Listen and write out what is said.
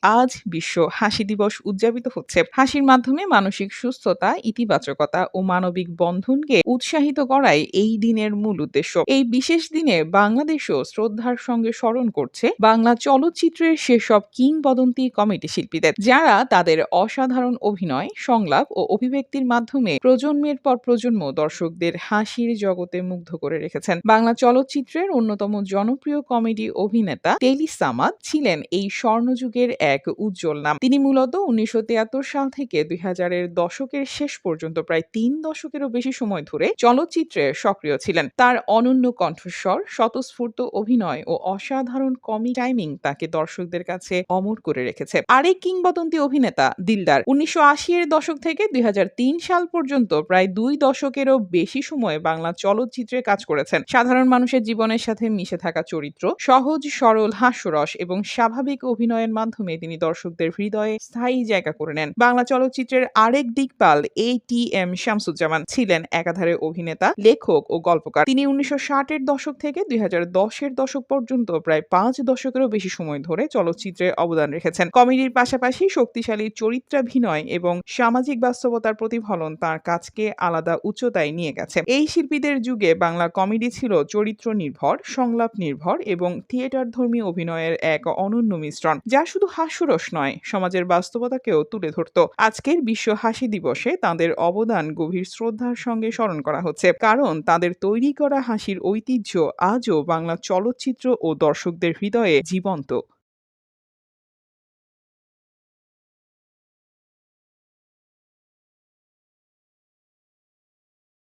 আজ বিশ্ব হাসি দিবস উদযাপিত হচ্ছে। হাসির মাধ্যমে মানসিক সুস্থতা, ইতিবাচকতা ও মানবিক বন্ধনকে উৎসাহিত করাই এই দিনের মূল উদ্দেশ্য। এই বিশেষ দিনে বাংলাদেশও শ্রদ্ধার সঙ্গে স্মরণ করছে বাংলা চলচ্চিত্রের সেসব কিংবদন্তি কমেডি শিল্পীদের, যারা তাদের অসাধারণ অভিনয়, সংলাপ ও অভিব্যক্তির মাধ্যমে প্রজন্মের পর প্রজন্ম দর্শকদের হাসির জগতে মুগ্ধ করে রেখেছেন। বাংলা চলচ্চিত্রের অন্যতম জনপ্রিয় কমেডি অভিনেতা টেলি সামাদ ছিলেন এই স্বর্ণযুগের এক উজ্জ্বল নাম। তিনি মূলত ১৯৭৩ সাল থেকে ২০০০-এর দশকের শেষ পর্যন্ত প্রায় ৩ দশকেরও বেশি সময় ধরে চলচ্চিত্রে সক্রিয় ছিলেন। তার অনন্য কণ্ঠস্বর, স্বতঃস্ফূর্ত অভিনয় ও অসাধারণ কমিক টাইমিং তাকে দর্শকদের কাছে অমর করে রেখেছে। আরেক কিংবদন্তি অভিনেতা দিলদার ১৯৮০-এর দশক থেকে ২০০৩ সাল পর্যন্ত প্রায় ২ দশকেরও বেশি সময় বাংলা চলচ্চিত্রে কাজ করেছেন। সাধারণ মানুষের জীবনের সাথে মিশে থাকা চরিত্র, সহজ সরল হাস্যরস এবং স্বাভাবিক অভিনয়ের মাধ্যমে তিনি দর্শকদের হৃদয়ে স্থায়ী জায়গা করে নেন। বাংলা চলচ্চিত্রের আরেক দিকপাল এটিএম শামসুজ্জামান ছিলেন একাধারে অভিনেতা, লেখক ও গল্পকার। তিনি ১৯৬০-এর দশক থেকে ২০১০-এর দশক পর্যন্ত প্রায় ৫ দশকেরও বেশি সময় ধরে চলচ্চিত্রে অবদান রেখেছেন। কমেডির পাশাপাশি শক্তিশালী চরিত্রাভিনয় এবং সামাজিক বাস্তবতার প্রতিফলন তার কাজকে আলাদা উচ্চতায় নিয়ে গেছে। এই শিল্পীদের যুগে বাংলা কমেডি ছিল চরিত্র নির্ভর, সংলাপ নির্ভর এবং থিয়েটারধর্মী অভিনয়ের এক অনন্য মিশ্রণ, যা শুধু হাস্যরস নয়, সমাজের বাস্তবতাকেও তুলে ধরত। আজকের বিশ্ব হাসি দিবসে তাদের অবদান গভীর শ্রদ্ধার সঙ্গে স্মরণ করা হচ্ছে, কারণ তাদের তৈরি করা হাসির ঐতিহ্য আজও বাংলা চলচ্চিত্র ও দর্শকদের হৃদয়ে জীবন্ত।